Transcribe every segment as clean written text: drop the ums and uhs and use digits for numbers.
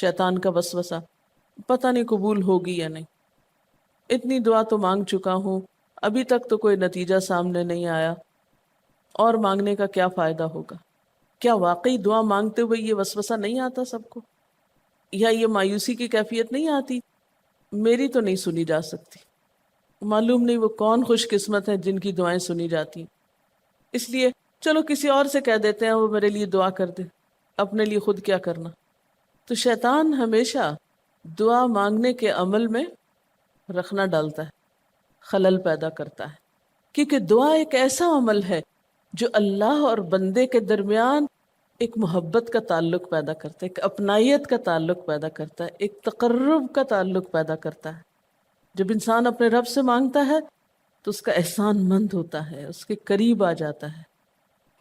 شیطان کا وسوسہ، پتہ نہیں قبول ہوگی یا نہیں، اتنی دعا تو مانگ چکا ہوں، ابھی تک تو کوئی نتیجہ سامنے نہیں آیا، اور مانگنے کا کیا فائدہ ہوگا؟ کیا واقعی دعا مانگتے ہوئے یہ وسوسہ نہیں آتا سب کو؟ یا یہ مایوسی کی کیفیت نہیں آتی؟ میری تو نہیں سنی جا سکتی، معلوم نہیں وہ کون خوش قسمت ہیں جن کی دعائیں سنی جاتی، اس لیے چلو کسی اور سے کہہ دیتے ہیں وہ میرے لیے دعا کر دے، اپنے لیے خود کیا کرنا۔ تو شیطان ہمیشہ دعا مانگنے کے عمل میں رخنا ڈالتا ہے، خلل پیدا کرتا ہے، کیونکہ دعا ایک ایسا عمل ہے جو اللہ اور بندے کے درمیان ایک محبت کا تعلق پیدا کرتا ہے، ایک اپنائیت کا تعلق پیدا کرتا ہے، ایک تقرب کا تعلق پیدا کرتا ہے۔ جب انسان اپنے رب سے مانگتا ہے تو اس کا احسان مند ہوتا ہے، اس کے قریب آ جاتا ہے۔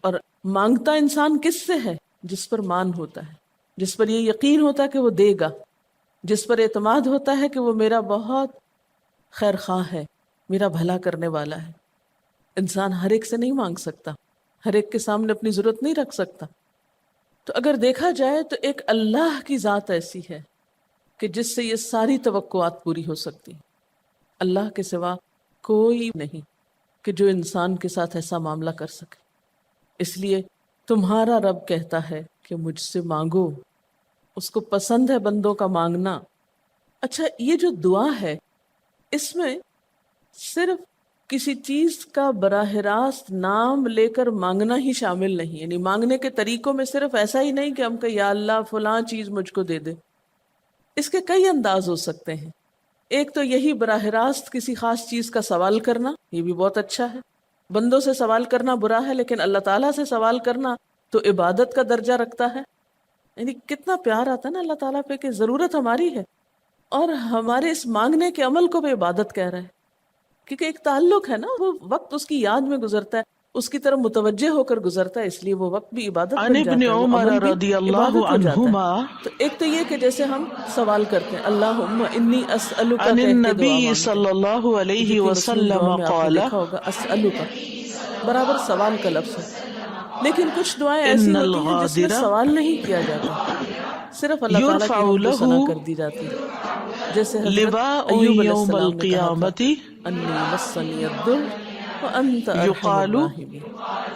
اور مانگتا انسان کس سے ہے؟ جس پر مان ہوتا ہے، جس پر یہ یقین ہوتا ہے کہ وہ دے گا، جس پر اعتماد ہوتا ہے کہ وہ میرا بہت خیر خواہ ہے، میرا بھلا کرنے والا ہے۔ انسان ہر ایک سے نہیں مانگ سکتا، ہر ایک کے سامنے اپنی ضرورت نہیں رکھ سکتا۔ تو اگر دیکھا جائے تو ایک اللہ کی ذات ایسی ہے کہ جس سے یہ ساری توقعات پوری ہو سکتی ہیں۔ اللہ کے سوا کوئی نہیں کہ جو انسان کے ساتھ ایسا معاملہ کر سکے۔ اس لیے تمہارا رب کہتا ہے کہ مجھ سے مانگو، اس کو پسند ہے بندوں کا مانگنا۔ اچھا، یہ جو دعا ہے اس میں صرف کسی چیز کا براہ راست نام لے کر مانگنا ہی شامل نہیں، یعنی مانگنے کے طریقوں میں صرف ایسا ہی نہیں کہ ہم کہ یا اللہ فلاں چیز مجھ کو دے دے۔ اس کے کئی انداز ہو سکتے ہیں۔ ایک تو یہی براہ راست کسی خاص چیز کا سوال کرنا، یہ بھی بہت اچھا ہے۔ بندوں سے سوال کرنا برا ہے، لیکن اللہ تعالیٰ سے سوال کرنا تو عبادت کا درجہ رکھتا ہے۔ یعنی کتنا پیار آتا ہے نا اللہ تعالیٰ پہ کہ ضرورت ہماری ہے اور ہمارے اس مانگنے کے عمل کو بھی عبادت کہہ رہے ہیں، کیونکہ ایک تعلق ہے نا، وہ وقت اس کی یاد میں گزرتا ہے، اس کی طرف متوجہ ہو کر گزرتا ہے، اس لیے وہ وقت بھی عبادت عن بن ابن جاتا ہے، وہ عمر عمل بھی رضی اللہ عبادت ہو جاتا عنہما ہے۔ تو ایک تو یہ کہ جیسے ہم سوال کرتے ہیں اللہم انی اسألک عن کہہ کے دعا النبی مانگتے صلی ہیں، اللہ علیہ جتنی مصنون دعا وسلم میں آپ نے قال دیکھا ہوگا اسألک برابر سوال کا لفظ ہے۔ لیکن کچھ دعائیں ایسی ان ہوتی ہیں جس میں الغادر سوال نہیں کیا جاتا، صرف اللہ تعالیٰ یرفع کی حمد و له ثنا کر دی جاتی ہے۔ جیسے حضرت لواء ایوب علیہ یوم السلام نے کہا تھا القیامت انی مسنی الضر وانت ارحم یقال الراحمین،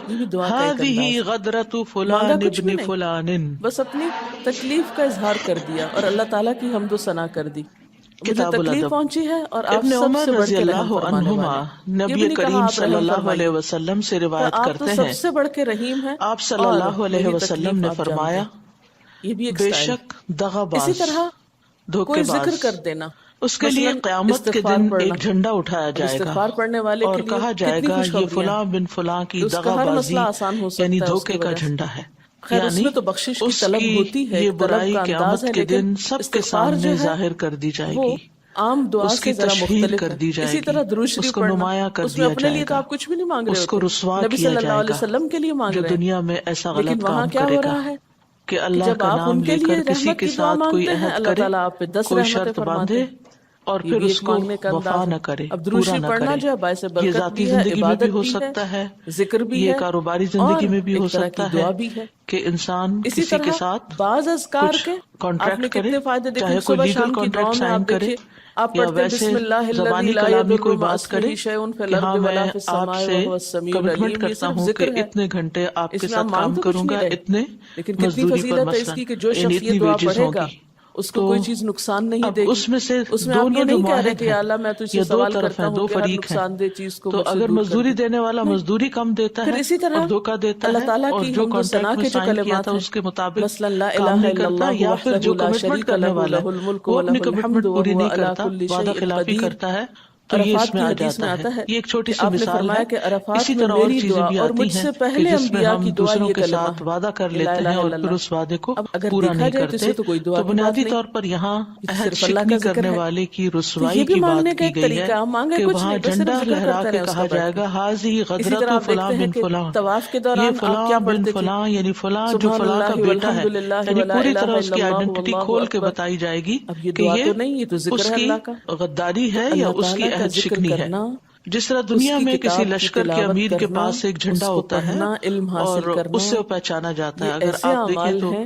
یہ بھی دعا کا ایک هذه انداز ہے۔ غدرۃ مانگا فلان کچھ بھی ابن نہیں، فلان بس اپنی تکلیف کا اظہار کر دیا اور اللہ تعالیٰ کی حمد و ثنا کر دی، مجھے کتاب تکلیف الادب۔ پہنچی ہے اور آپ ابن سب عمر سے بڑھ رضی کے رحم اللہ فرمانے عنہما والے ہیں۔ یہ بھی نبی نہیں کہا کریم آپ صلی رحم اللہ علیہ فرمائیے، وسلم سے کہ روایت آپ تو کرتے سب ہیں، سے بڑھ کے رحیم ہیں آپ صلی اور اللہ علیہ میری وسلم تکلیف نے آپ جانتے فرمایا، ہیں۔ یہ بھی ایک بے سٹائل شک ہے۔ دغا اسی باز، طرح دھوکے کوئی باز، ذکر کر دینا، اس کے لیے مثلا قیامت کے استغفار دن پڑھنا۔ ایک جھنڈا اٹھایا اب جائے گا استغفار پڑھنے والے اور کے لیے کہا جائے کتنی گا یہ خوشخبریاں فلاں ہیں بن فلاں کی کہ اس کا دغا ہر مسئلہ بازی آسان ہو یعنی سکتا ہے اس کی دھوکے کا وجہ سے۔ جھنڈا ہے، خیر اس یعنی میں تو بخشش کی اس طلب کی ہوتی ہے، یہ ایک طلب برائی کا انداز قیامت ہے، کے لیکن دن سب کے استغفار سامنے جو ہے ظاہر کر دی جائے وہ گی، عام دعا اس سے کی ذرا تشہیر مختلف کر ہے۔ دی جائے اسی گی، طرح درود اس شریف کو پڑھنا، نمایاں کر اس میں دیا اپنے جائے لیے تو گا، آپ کچھ بھی نہیں مانگ رہے اس کو ہوتے، رسوا نبی کیا صلی اللہ جائے علیہ گا وسلم کے لیے مانگ جو رہے ہیں۔ دنیا میں ایسا لیکن غلط وہاں کام کیا کرے ہو گا رہا ہے کہ کہ اللہ جب کا آپ ان نام کے لے لیے کر کسی رحمت کے کی دعا ساتھ کوئی مانگتے ہیں، عہد اللہ کرے، تعالیٰ آپ پہ 10 کوئی رحمتیں شرط فرماتے باندھے ہیں۔ اور یہ پھر بھی اس ایک کو مانگنے کا وفا انداز ہے۔ نہ کرے، اب درود پورا شریف نہ پڑھنا کرے۔ جو ہے باعث یہ برکت ذاتی بھی ہے، زندگی میں بھی عبادت ہو بھی ہے، سکتا ہے، ذکر بھی یہ ہے، کاروباری اور زندگی میں بھی ہو ایک طرح کی سکتا ہے دعا بھی ہے۔ کہ انسان اسی کسی کے طرح ساتھ بعض اذکار کچھ کے آپ کانٹریکٹ نے کرے، کتنے فائدے دیکھے، چاہے کوئی صبح لیگل شام کی دعاؤں کانٹریکٹ میں آپ سائن کرے دیکھیے آپ یا پڑھتے ہیں ویسے بسم اللہ الذی زبانی لا کلامی یضر کوئی مع بات اسمہ کرے شیء فی کہ الارض ہاں میں ولا فی آپ السماء سے وهو السمیع کمٹمنٹ العلیم، یہ کرتا صرف ہوں کہ ذکر ہے۔ اتنے گھنٹے آپ کے اس میں آپ ساتھ مانگ کام تو کچھ کروں نہیں گا، رہے، اتنے لیکن کتنی مزدوری پر فضیلت ہے اس مثلاً، کی کہ جو یعنی شخص یہ اتنی دعا ویجز پڑھے ہوں گا گی۔ اس کو تو کوئی چیز نقصان نہیں اب دے گی۔ اس میں سے اس میں آپ یہ دونوں جو نہیں کہہ رہے معاہد کہ ہیں یا اللہ میں تجھ سے یہ دو سوال طرف کرتا ہیں، ہوں دو کہ ہر فریق ہیں، نقصان دہ چیز کو تو مجھ سے اگر دور کر مزدوری دے۔ دینے والا نہیں، مزدوری کم دیتا پھر ہے اسی اور طرح دھوکہ دیتا اللہ ہے تعالیٰ اور کی جو حمد و ثنا کانٹریکٹ میں کے جو سائن کیا کلمات تھا ہیں، اس کے مطابق مثلا لا کام الہ نہیں الا کرتا، اللہ یا پھر وحدہ جو لا کمٹمنٹ شریک کرنے لہ والا لہ ہے الملک وہ ولہ اپنی الحمد کمٹمنٹ پوری وہو نہیں علی کرتا، کل وعدہ شیء خلافی قدیر۔ کرتا ہے، تو یہ اس عرفات میں کی آ حدیث میں جاتا ہے۔ آتا ہے یہ ایک چھوٹی کہ سی آپ نے مثال ہے، فرمایا کہ عرفات اسی میں طرح اور میری چیزیں دعا بھی اور آتی مجھ ہیں سے کہ پہلے جس میں انبیاء ہم کی دعا دوسروں یہ کے کلمہ ساتھ ہے وعدہ کر کہ لا لیتے الہ ہیں اور الا پھر اللہ۔ اس وعدے کو اب اگر پورا دیکھا نہیں جائے تو کرتے، اسے تو کوئی دعا تو کی بات بنیادی نہیں، طور پر یہاں یہ تو عہد صرف اللہ شکنی کا ذکر کرنے ہے۔ والے کی تو یہ رسوائی بھی کی مانگنے بات کا کی ایک گئی ہے طریقہ ہے، ہم مانگے کہ کچھ وہاں نہیں، بس صرف جھنڈا ذکر لہرا کرتے کے رہے اس کا کہا بیٹھ جائے کے۔ گا حاذی اسی طرح غدرۃ آپ فلاں دیکھتے ہیں بن کہ فلاں، طواف کے یہ دوران آپ فلاں کیا بن پڑھتے تھے؟ فلاں یعنی فلاں جو سبحان فلاں کا اللہ بیٹا والحمد ہے، للہ یعنی ولا پوری طرح الہ اس الا کی اللہ آئیڈینٹی واللہ کھول کے اکبر۔ بتائی جائے گی اب یہ کہ دعا یہ تو نہیں، یہ تو ذکر اس ہے کی اللہ کا۔ غداری تو ہے یا اللہ اس کی تعالیٰ کا عہد ذکر شکنی ہے۔ کرنا، جس طرح اس دنیا کی میں کسی کتاب کی لشکر کے تلاوت امیر کے کرنا، پاس ایک اس جھنڈا کو ہوتا ہے پڑھنا، علم اور حاصل کرنا، اس سے وہ پہچانا جاتا ہے۔ یہ اگر ایسے آپ دیکھیں اعمال تو ہیں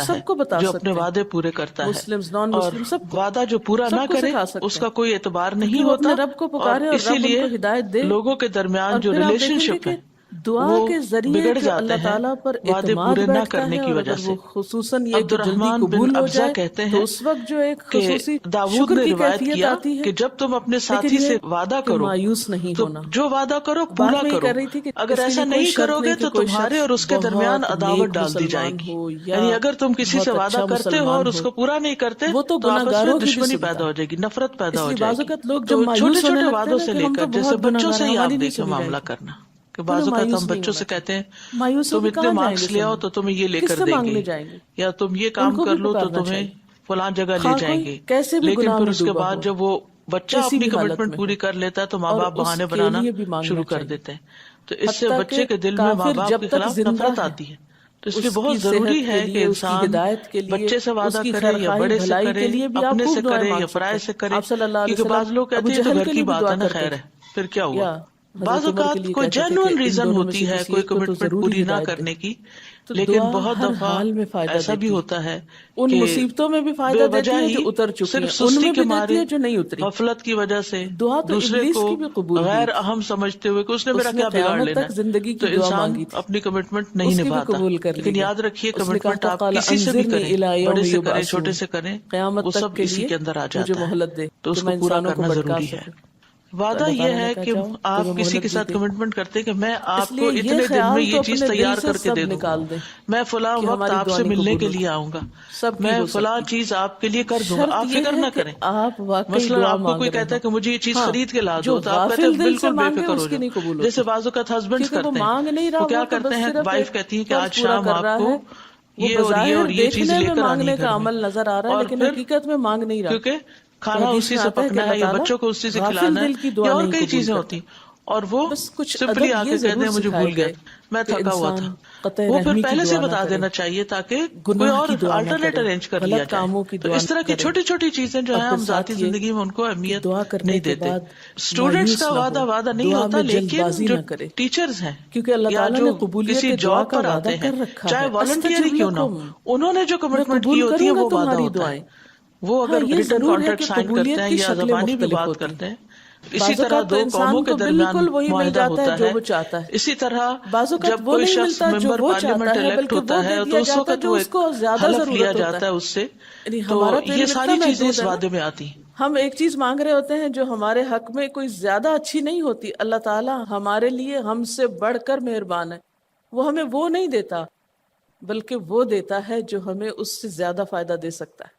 ہوتا ہے سب کو بتا جو سکتے اپنے ہیں، وعدے پورے کرتا ہے، مسلمز نان اور مسلم سب کو، وعدہ جو پورا سب نہ کو کرے سکھا سکتے اس ہیں، کا کوئی اعتبار کیونکہ نہیں وہ ہوتا، اپنے رب کو اور پکارے اور اسی رب ان لیے کو ہدایت دے، لوگوں کے درمیان اور جو پھر آپ دیکھیں گے ریلیشن شپ کہ ہے دعا وہ کے ذریعے بگڑ جو جاتے اللہ ہیں تعالیٰ پر وعدے اعتماد پورے نہ بیٹھتا کرنے ہے، کی اور وجہ اگر سے۔ وہ خصوصاً یہ عبد کہ جلدی الرحمن بن قبول ہو ابزہ جائے کہتے تو ہیں اس وقت جو ایک کہ خصوصی داؤد شکر نے کی روایت کیفیت کیا آتی ہے، کہ جب تم اپنے لیکن ساتھی یہ سے وعدہ کہ کرو مایوس نہیں تو ہونا۔ جو وعدہ کرو بعد پورا میں یہ کرو، کر رہی تھی کہ اگر اس کے ایسا لیے کوئی نہیں شرط کرو نہیں گے کہ تو کوئی تمہارے شخص اور اس کے درمیان بہت عداوت نیک ڈال دی جائے مسلمان گی، ہو یا یعنی اگر تم کسی بہت سے وعدہ اچھا کرتے ہو اور مسلمان اس ہو، کو پورا نہیں کرتے وہ تو تو آپس میں گناہگاروں کی بھی دشمنی سنتا پیدا ہو ہے۔ جائے گی، نفرت پیدا اس ہو لیے جائے بعض گی۔ اوقات لوگ جب تو چھوٹے مایوس ہونے چھوٹے لگتے ہیں وعدوں نا سے کہ لے ہم کر تو جیسے بہت بچوں گناہگار سے ہیں، ہی آپ ہماری نہیں دیکھیں سنی جائے معاملہ گی، کرنا کہ انہیں بعض اوقات مایوس ہم نہیں بچوں ہونا سے کہتے ہیں چاہیے۔ مایوس ہو تم کے اتنے کہاں جائیں گے مارکس لے آؤ سننے؟ تو تمہیں یہ لے کس کر سے دیں مانگنے گے، جائیں گے؟ یا تم یہ ان کام کو کر بھی لو تو پکارنا تمہیں چاہیے، فلاں جگہ لے خواہ جائیں کوئی گے، کیسے بھی لیکن گناہ پھر میں اس کے ڈوبا بعد ہو، جب وہ بچہ کیسی اپنی بھی حالت کمٹمنٹ میں ہو، پوری کر لیتا ہے تو ماں اور باپ اس بہانے کے بنانا لیے بھی مانگنا شروع کر چاہیے، دیتے ہیں، تو اس سے حتیٰ کہ بچے کے دل میں ماں کافر باپ جب کے تک خلاف زندہ نفرت ہے، آتی ہے۔ تو اس لیے اس کی بہت ضروری صحت کے ہے کہ لیے، اس کی انسان ہدایت کے لیے، بچے سے اس وعدہ کی کرے یا خیرخواہی بڑے سے بھلائی کرے، کے لیے بھی آپ اپنے خوب سے دعائیں کرے مانگ یا سکتے پرائے ہیں۔ سے کرے، آپ صلی اللہ علیہ کیونکہ وسلم بعض لوگ ابو کہتے ہیں تو جہل گھر کے کی لیے بھی بات دعا ہے نا، کرتے خیر تھے، ہے، پھر کیا ہوا؟ یا بعض حضرت عمر کے اوقات لیے کوئی کہتے تھے کہ جینوئن ان ریزن دونوں میں ہوتی سے ہے کسی کوئی ایک کو تو کمٹمنٹ ضروری پوری نہ ہدایت کرنے دے، کی، تو لیکن دعا بہت ہر دفعہ حال میں فائدہ ایسا بھی دیتی ہے، ہوتا ہے ان کہ مصیبتوں میں بھی بے فائدہ دیتی وجہ ہے ہی جو اتر چکی صرف ہیں، ان سستی میں کے بھی دیتی مارے، ہے جو نہیں اتری۔ غفلت کی وجہ سے، دعا تو دوسرے ابلیس کو کی بھی قبول ہوئی غیر تھی، اہم سمجھتے ہوئے کہ اس نے میرا اس نے کیا بگاڑ قیامت لینا تک ہے، زندگی تو کی دعا انسان مانگی تھی، اپنی کمٹمنٹ نہیں اس کی بھی نبھاتا۔ قبول کر لی لیکن گئی۔ یاد رکھیے اس نے کہا کمٹمنٹ تھا آپ قال کسی سے بھی انظرنی کریں، الی بڑے یوم سے کریں چھوٹے یبعثون، سے کریں، قیامت وہ تک سب کے اسی لیے کے اندر آ مجھے جاتا ہے، مہلت دے تو اس کہ کو میں پورا انسانوں کو کرنا بھٹکا ضروری ہے۔ سکوں۔ تو وعدہ اللہ یہ تعالیٰ نے ہے کہا کہ جاؤ آپ تمہیں کسی کے مہلت دی ساتھ گئی۔ کمٹمنٹ کرتے کہ میں اس آپ لیے کو یہ اتنے دن میں خیال یہ تو چیز اپنے دل تیار سے کر کے سب دے دوں گا، نکال دیں میں فلاں کہ وقت ہماری آپ دعا سے نہیں ملنے قبول کے ہوتی، لیے آؤں گا، سب کی میں ہو فلاں سکتی، چیز آپ کے لیے کر دوں گا، شرط آپ یہ فکر ہے نہ کہ کریں۔ آپ واقعی مثلاً دعا آپ کو کوئی مانگ رہے کہتا ہے ہوں۔ کہ مجھے یہ چیز ہاں، خرید کے لا جو دو، تو آپ کہتے ہیں غافل دل سے بالکل بے مانگے فکر ہو اس کی جاؤ۔ نہیں قبول جیسے ہوتی، بعض اوقات ہسبینڈز کیونکہ وہ کرتے ہیں، مانگ نہیں رہا، وہ کیا وہ تو کرتے بس ہیں، صرف وائف ایک کہتی ہے کہ فرض آج پورا شام کر آپ رہا کو ہے، وہ یہ اور یہ اور بظاہر یہ چیز دیکھنے لے میں کر آنی مانگنے ہے گھر کا میں، عمل نظر آ رہا ہے اور لیکن پھر حقیقت میں مانگ نہیں رہا۔ کیونکہ تو کھانا حدیث اسی میں سے آتا ہے کہ پکنا اللہ ہے یا تعالیٰ بچوں کو اسی سے غافل کھلانا ہے دل کی یا دعا اور نہیں کئی قبول چیزیں کرتا، ہوتی ہیں، اور وہ بس کچھ سمپلی ادب آ یہ کے کہتے ضرور ہیں مجھے سکھائے بھول گیا گئے تھا، میں کہ تھکا ہوا تھا۔ انسان قطع وہ پھر رحمی کی پہلے سے دعا نہ بتا کرے، دینا چاہیے تاکہ کوئی گناہ اور کی دعا نہ الٹرنیٹ کرے، ارینج کر لیا غلط جائے۔ کاموں کی تو دعا اس طرح نہ کی کرے، چھوٹی چھوٹی چیزیں جو اور ہیں پھر ہم ذاتی ساتھ یہ زندگی میں ان کو کہ اہمیت دعا کرنے نہیں کے دیتے۔ بعد اسٹوڈینٹس مایوس کا نہ ہو، وعدہ نہیں دعا ہوتا، میں جلد لیکن بازی جو نہ کرے، ٹیچرز ہیں کیونکہ اللہ یا تعالیٰ جو نے قبولیت کسی دعا جاب کا پر وعدہ آتے ہیں، کر رکھا چاہے ہے، والنٹیئر استجب کیوں نہ لکم، ہو، انہوں نے جو میں کمٹمنٹ کی قبول ہوتی ہے کروں گا وہ وعدہ تمہاری ہوتا ہے۔ دعائیں۔ وہ ہاں اگر یہ ریٹن ضرور ہے کانٹریکٹ کہ سائن کرتے قبولیت ہیں کی یا شکلیں زبانی بھی مختلف بات ہوتی ہیں، کرتے ہیں، اسی بعض طرح اوقات تو دو انسان قوموں کے کو درمیان بالکل وہی مل معاہدہ جاتا ہے ہوتا جو ہے۔ وہ چاہتا ہے، اسی طرح بعض اوقات جب وہ کوئی نہیں شخص ملتا جو ممبر وہ پارلیمنٹ چاہتا ہے الیکٹ بلکہ ہوتا وہ ہے دے تو دیا اس جاتا ہے وقت جو وہ اس ایک کو زیادہ حلف لیا ضرورت ہوتا جاتا ہے اس سے، یعنی تو ہمارا تو یہ علم اتنا ساری چیزیں محدود اس ہے نا، وعدے میں آتی ہیں۔ ہم ایک چیز مانگ رہے ہوتے ہیں جو ہمارے حق میں کوئی زیادہ اچھی نہیں ہوتی، اللہ تعالیٰ ہمارے لیے ہم سے بڑھ کر مہربان ہے، وہ ہمیں وہ نہیں دیتا بلکہ وہ دیتا ہے جو ہمیں اس سے زیادہ فائدہ دے سکتا ہے۔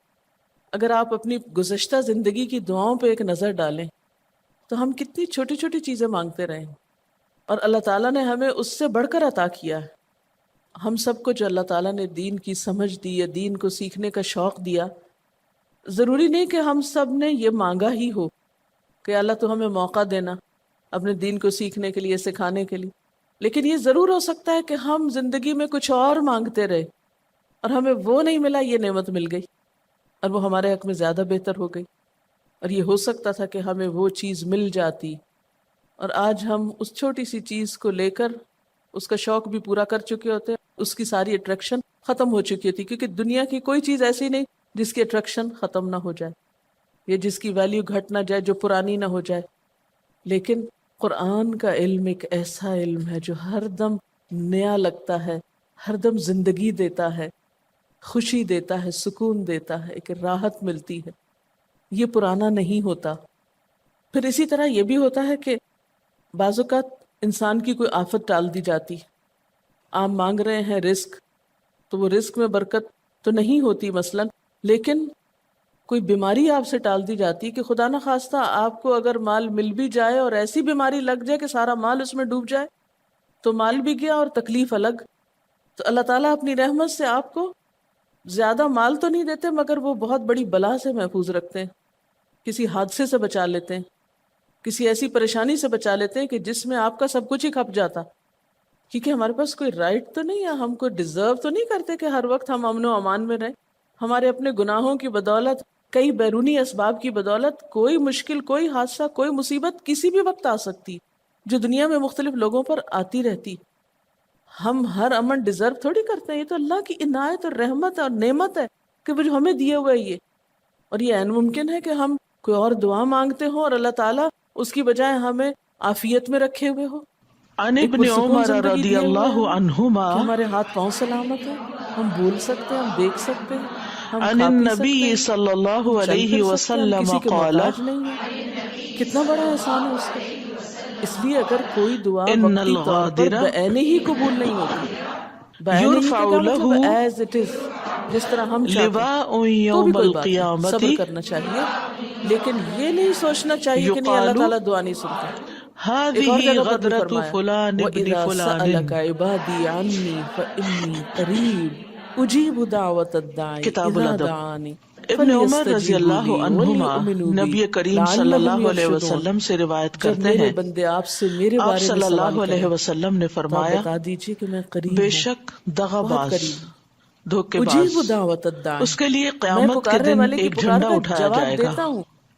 اگر آپ اپنی گزشتہ زندگی کی دعاؤں پہ ایک نظر ڈالیں تو ہم کتنی چھوٹی چھوٹی چیزیں مانگتے رہے ہیں اور اللہ تعالیٰ نے ہمیں اس سے بڑھ کر عطا کیا ہے۔ ہم سب کو جو اللہ تعالیٰ نے دین کی سمجھ دی ہے، دین کو سیکھنے کا شوق دیا، ضروری نہیں کہ ہم سب نے یہ مانگا ہی ہو کہ اللہ تو ہمیں موقع دینا اپنے دین کو سیکھنے کے لیے، سکھانے کے لیے، لیکن یہ ضرور ہو سکتا ہے کہ ہم زندگی میں کچھ اور مانگتے رہے اور ہمیں وہ نہیں ملا، یہ نعمت مل گئی اور وہ ہمارے حق میں زیادہ بہتر ہو گئی، اور یہ ہو سکتا تھا کہ ہمیں وہ چیز مل جاتی اور آج ہم اس چھوٹی سی چیز کو لے کر اس کا شوق بھی پورا کر چکے ہوتے ہیں، اس کی ساری اٹریکشن ختم ہو چکی تھی، کیونکہ دنیا کی کوئی چیز ایسی نہیں جس کی اٹریکشن ختم نہ ہو جائے یا جس کی ویلیو گھٹ نہ جائے، جو پرانی نہ ہو جائے۔ لیکن قرآن کا علم ایک ایسا علم ہے جو ہر دم نیا لگتا ہے، ہر دم زندگی دیتا ہے، خوشی دیتا ہے، سکون دیتا ہے، ایک راحت ملتی ہے، یہ پرانا نہیں ہوتا۔ پھر اسی طرح یہ بھی ہوتا ہے کہ بعض اوقات انسان کی کوئی آفت ٹال دی جاتی، آپ مانگ رہے ہیں رزق، تو وہ رزق میں برکت تو نہیں ہوتی مثلاً، لیکن کوئی بیماری آپ سے ٹال دی جاتی کہ خدا نخواستہ آپ کو اگر مال مل بھی جائے اور ایسی بیماری لگ جائے کہ سارا مال اس میں ڈوب جائے تو مال بھی گیا اور تکلیف الگ۔ تو اللہ تعالیٰ اپنی رحمت سے آپ کو زیادہ مال تو نہیں دیتے مگر وہ بہت بڑی بلا سے محفوظ رکھتے ہیں، کسی حادثے سے بچا لیتے ہیں، کسی ایسی پریشانی سے بچا لیتے ہیں کہ جس میں آپ کا سب کچھ ہی کھپ جاتا، کیونکہ ہمارے پاس کوئی رائٹ تو نہیں ہے، ہم کو ڈیزرو تو نہیں کرتے کہ ہر وقت ہم امن و امان میں رہیں۔ ہمارے اپنے گناہوں کی بدولت، کئی بیرونی اسباب کی بدولت کوئی مشکل، کوئی حادثہ، کوئی مصیبت کسی بھی وقت آ سکتی جو دنیا میں مختلف لوگوں پر آتی رہتی۔ ہم ہر امن ڈیزرو تھوڑی کرتے ہیں، یہ تو اللہ کی عنایت اور رحمت اور نعمت ہے کہ وہ جو ہمیں دیے ہوئے یہ، اور یہ عین ممکن ہے کہ ہم کوئی اور دعا مانگتے ہوں اور اللہ تعالیٰ اس کی بجائے ہمیں عافیت میں رکھے ہوئے ہو، عن ایک ابن پرسکون عمر زندگی رضی دیے ہوئے اللہ ہمیں عنہما کہ ہمارے ہاتھ پاؤں سلامت ہیں، ہم بول سکتے ہیں، ہم دیکھ سکتے ہیں، ہم عن کھا پی سکتے النبی ہیں، صلی اللہ ہم چل علیہ پھر سکتے ہیں، ہم وسلم کسی کے قال محتاج نہیں ہیں۔ کتنا بڑا احسان ہے اس کا۔ اس لیے اگر کوئی دعا ان وقتی طور پر الغادر بعینی ہی قبول نہیں ہوتی، بعینی ہی یرفع کا کیا مطلب له ایز اٹ از، جس طرح ہم چاہتے ہیں، لواء تو بھی یوم کوئی بات نہیں، القیامت صبر کرنا چاہیے، لیکن یہ نہیں سوچنا چاہیے کہ نہیں اللہ یقال تعالیٰ دعا نہیں سنتے۔ ایک اور هذه جگہ پر بھی غدرۃ فرمایا فلان ابن وَإِذَا فلان، سَأَلَكَ عِبَادِي عَنِّي فَإِنِّي قَرِيبٌ أُجِيبُ دعوة الداعِ کتاب إِذَا الادب۔ دعانِ ابن عمر رضی فَلْيَسْتَجِيبُوا اللہ لِي عنہما وَلْيُؤْمِنُوا بِي نبی کریم صلی لَعَلَّهُمْ اللہ علیہ يَرْشُدُونَ۔ وسلم سے روایت جب کرتے میرے ہیں، بندے آپ سے میرے آپ بارے صلی میں سوال اللہ کریں علیہ وسلم نے تو آپ فرمایا، بتا دیجئے کہ میں بے قریب ہوں، شک دغا بہت باز، قریب ہوں، دھوکے باز، اجیب دعوت الداعِ، اس کے لیے میں قیامت کے پکارنے دن والے کی ایک پکار جھنڈا کا اٹھایا جواب جائے گا، دیتا ہوں،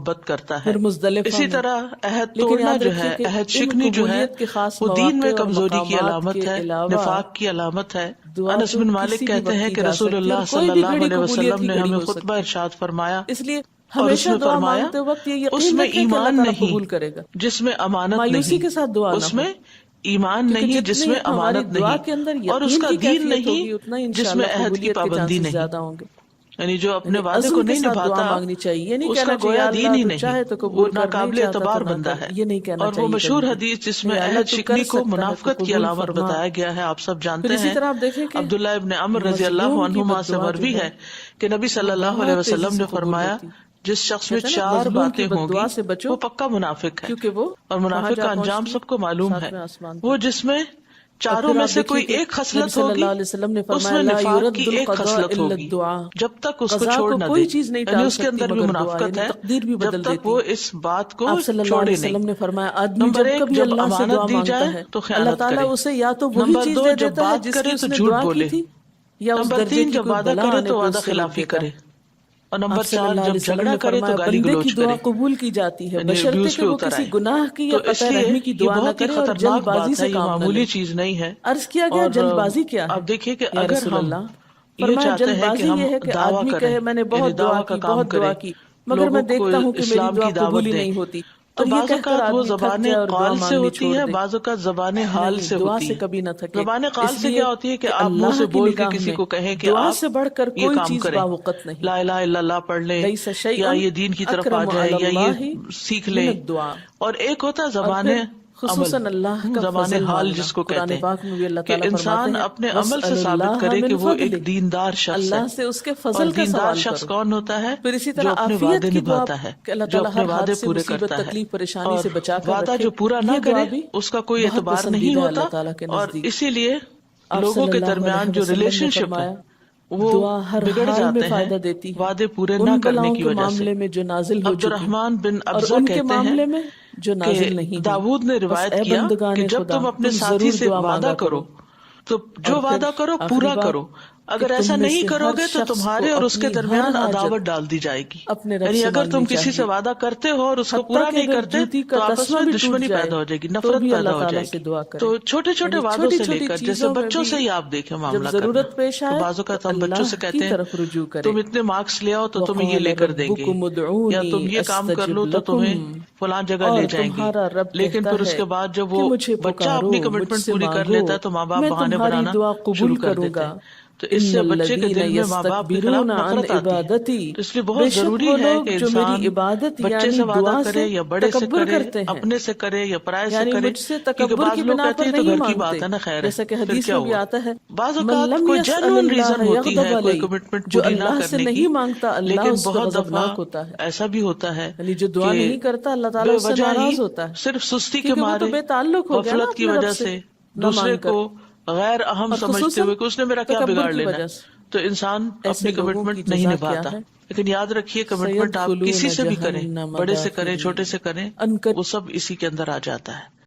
محبت کرتا ہے. پھر مزدلفہ اسی میں. طرح عہد لیکن توڑنا یاد جو رکھیے ہے، کہ عہد ان شکنی جو ہے، قبولیت کے خاص وہ دین میں مواقع اور کمزوری کی مقامات علامت کے ہے، علاوہ نفاق کی علامت ہے. دعا انس تو بن کسی مالک بھی کہتے وقت ہیں کی کہ جا رسول سکتی ہے اور اللہ کوئی صلی بھی اللہ گھڑی علیہ قبولیت وسلم کی نے گھڑی ہمیں ہو خطبہ سکتی ارشاد فرمایا ہے. اس لیے اور اس ہمیشہ میں دعا فرمایا مانگتے وقت یہ اس یقین میں رکھیں کہ اللہ ایمان تعالیٰ نہیں قبول کرے گا. جس میں امانت مایوسی نہیں، کے ساتھ دعا نہ اس ہو، میں ایمان کیونکہ نہیں جس جتنی میں ہماری امانت دعا نہیں، کے اندر اور اس یقین کا کی دین کیفیت نہیں ہوگی اتنا جس میں انشاءاللہ عہد کی قبولیت کے پابندی چانسز نہیں. زیادہ ہوں گے. یعنی جو اپنے یعنی وعدے کو عزم کے نہیں ساتھ دعا نبھاتا مانگنی چاہیے. یہ نہیں اس کا کہنا چاہیے گویا اللہ دین ہی تو نہیں، چاہے تو وہ قبول کر، نہیں ناقابل چاہتا تو اعتبار نہ بندہ کر. ہے. یہ نہیں کہنا اور وہ چاہیے مشہور کبھی بھی. حدیث جس نہیں میں اللہ عہد تو کر شکنی کو سکتا ہے تو منافقت کی قبول علامت فرما. بتایا گیا ہے، آپ سب پھر جانتے اسی ہیں. طرح آپ دیکھیں کہ عبداللہ ابن عمر رضی اللہ مظلوم کی عنہما بد سے دعا جو مروی ہے ہے کہ نبی صلی وہ اللہ علیہ بہت تیزی وسلم سے نے قبول فرمایا ہوتی. جس شخص میں کہتے ہیں نا 4 مظلوم کی باتیں بد ہوں گی دعا سے بچو، وہ پکا منافق ہے. کیونکہ وہ اور کہاں منافق جا کا انجام پہنچتی ہے؟ سب کو معلوم ہے. 7ویں آسمان وہ پر. جس میں اور چاروں پھر میں آپ سے دیکھیے کوئی کہ ایک نبی خصلت صلی اللہ ہوگی، علیہ وسلم نے اس فرمایا میں لا نفاق کی یرد ایک القضاء خصلت الا ہوگی الدعاء. جب تک اس کو قضاء چھوڑ کو نہ دے، کوئی چیز نہیں یعنی ٹال اس کے سکتی اندر بھی مگر دعا، منافقت یعنی ہے تقدیر بھی جب بدل تک دیتی وہ ہے. اس بات کو آپ صلی اللہ چھوڑے علیہ نہیں. وسلم نے فرمایا آدمی نمبر جب 1 کبھی جب اللہ سے امانت دعا دی مانگتا جائے ہے تو اللہ خیانت تعالیٰ کرے. اسے یا تو وہی نمبر چیز 2 دے جب دیتا ہے بات جس کی کرے اس تو نے جھوٹ دعا کی بولے. تھی، یا اس نمبر درجے 3 کی جب کوئی وعدہ بلا کرے آنے تو پہ وعدہ اسے روک خلافی دیتا کرے. ہے. اور نمبر آپ صلی 4 اللہ جب علیہ وسلم جھگڑا نے کرے تو فرمایا گالی بندے کی گلوچ دعا کرے، قبول کی جاتی ہے یعنی بشرطے abuse کہ پہ وہ اتر کسی آئے۔ گناہ کی یا تو اس قطع لیے رحمی کی یہ دعا نہ بہت ہی کرے اور جلد خطرناک بازی بات ہے، سے یہ کام نہ معمولی لے۔ چیز نہیں ہے۔ عرض کیا گیا اور جلد بازی کیا ہے آپ دیکھیے کہ یا اگر رسول ہم اللہ؟ یہ فرمایا چاہتے جلد ہیں کہ بازی ہم یہ ہے کہ دعویٰ آدمی کریں، کہے میں نے یعنی بہت دعا دعویٰ کا کی کام بہت دعا کریں، کی مگر لوگوں میں کو دیکھتا ہوں کہ میری اسلام دعا کی دعوت قبول ہی دیں، نہیں ہوتی، تو اور یہ بعض کہہ کر اوقات وہ آدمی تھک زبان جائے اور دعا قال سے مانگنی ہوتی چھوڑ ہے، دے۔ بعض اوقات زبان حال نہیں، سے دعا ہوتی سے ہے۔ کبھی نہ تھکے، زبان قال اس سے لیے کیا ہوتی ہے کہ کہ آپ منہ اللہ سے کی بول کے نگاہ کسی میں کو کہیں کہ دعا آپ سے بڑھ کر یہ کوئی کام چیز کریں، باوقت نہیں۔ لا الہ الا اللہ پڑھ لیں، لیس شیء یا یہ دین کی طرف آ اکرم جائیں، علی یا اللہ یہ سیکھ من لیں۔ الدعا۔ اور ایک ہوتا ہے اور زبان پھر عمل، خصوصاً اللہ کا زبان فضل حال مانگنا، جس کو قرآن کہتے ہیں پاک میں بھی اللہ کہ تعالیٰ فرماتے انسان ہیں اپنے عمل سے وَاسْأَلُوا ثابت اللَّهَ کرے کہ مِنْ وہ ایک فَضْلِهِ، دیندار شخص ہے۔ اللہ سے اس کے اور فضل کا دیندار سوال شخص کرو۔ کون ہوتا ہے؟ پھر اسی جو طرح اپنے عافیت وعدے کی دعا نبھاتا ہے، کہ اللہ جو تعالیٰ اپنے ہر وعدے حادثے پورے مصیبت کرتا ہے، تکلیف پریشانی اور سے بچا کر وعدہ رکھے، جو پورا نہ یہ کرے دعا بھی اس کا کوئی بہت اعتبار نہیں پسندیدہ ہے ہوتا۔ اللہ تعالیٰ کے اور نزدیک۔ اسی لیے آپ لوگوں صلی کے اللہ درمیان علیہ جو وسلم نے ریلیشن شپ ہے فرمایا وہ دعا ہر بگڑ حال میں جاتے ہیں فائدہ دیتی ہے، وعدے پورے نہ ان کرنے بلاؤں کی کے وجہ سے۔ معاملے میں جو نازل ہو عبد چکی الرحمن بن اور ابزہ ان کے کہتے ہیں معاملے میں جو کہ نازل نہیں ہوئی۔ داؤد نے بس روایت اے کیا بندگان کہ جب خدا تم اپنے تم ساتھی ضرور سے دعا وعدہ مانگا کرو تو اور جو پھر وعدہ کرو آخری پورا بات کرو، کہ اگر تم ایسا میں نہیں سے کرو ہر گے تو شخص کو تمہارے اور اس کے اپنی ہر درمیان عداوت حاجت ڈال دی جائے گی۔ اپنے رب یعنی سے اگر مانگنی تم کسی سے چاہیے، وعدہ کرتے ہو اور اس کو حتیٰ پورا کہ نہیں اگر کرتے جوتی کا تو آپس تسمہ میں بھی ٹوٹ دشمنی جائے پیدا ہو جائے گی، تو نفرت بھی پیدا اللہ ہو تعالیٰ جائے سے گی۔ دعا کرے۔ تو چھوٹے چھوٹے یعنی وعدوں چھوٹی سے لے چھوٹی کر، جیسے چیزوں میں بچوں بھی سے ہی آپ دیکھیں جب معاملہ کرنا، ضرورت پیش کہ آئے بعض تو اوقات ہم بچوں سے اللہ کی کہتے ہیں طرف رجوع کرے۔ تم اتنے مارکس لے آؤ تو تمہیں یہ وقال لے کر دیں گے، ربکم یا ادعونی تم یہ کام کر استجب لو تو لکم، تمہیں فلاں جگہ لے اور جائیں گے۔ تمہارا رب لیکن کہتا پھر اس ہے کے بعد جب کہ وہ مجھے بچہ پکارو، اپنی مجھ کمٹمنٹ سے پوری کر مانگو، لیتا ہے تو ماں باپ میں بہانے تمہاری بنانا دعا شروع قبول کر کروں دیتے گا۔ ہیں۔ تو اس ان سے بچے کے الذین دل میں ماں باپ کے خلاف یستکبرون عن نفرت آتی ہے۔ عبادتی، تو اس لیے بے بہت شک ضروری وہ ہے لوگ کہ جو میری انسان عبادت بچے یعنی سے وعدہ دعا کرے سے یا بڑے سے تکبر کرے، کرتے ہیں، اپنے سے کرے یا پرائے سے یعنی کرے، مجھ سے کیونکہ تکبر بعض کی لوگ بنا کہتے پر ہیں تو نہیں گھر کی مانگتے، بات ہے نا، خیر ہے جیسا کہ پھر حدیث کیا میں بھی ہوا۔ آتا ہے بعض من اوقات لم کوئی یسأل جینوئن اللہ ریزن ہوتی ہے، یغضب کوئی علیہ، کمٹمنٹ جو پوری نہ اللہ سے کرنے کی، نہیں مانگتا اللہ لیکن اس پہ بہت دفعہ غضبناک ہوتا ہے۔ ایسا بھی ہوتا ہے یعنی جو دعا کہ نہیں کرتا اللہ تعالیٰ بے اس سے وجہ ہی ناراض ہوتا ہے، صرف سستی کے کیونکہ وہ تو مارے، بے تعلق ہو گیا نا غفلت کی اپنے رب وجہ سے سے، نہ دوسرے مانگ کو کر، غیر اہم اور سمجھتے خصوصاً ہوئے کہ اس نے میرا کیا تکبر بگاڑ کی لینا وجہ ہے، سے۔ تو انسان ایسے اپنی لوگوں کی کمٹمنٹ نہیں جزا کیا نبھاتا۔ ہے؟ لیکن یاد رکھیے کمٹمنٹ آپ سیدخلون کسی سے بھی کریں، جہنم بڑے سے کریں داخرین، چھوٹے سے کریں، ان وہ سب اسی کے اندر آ جاتا ہے۔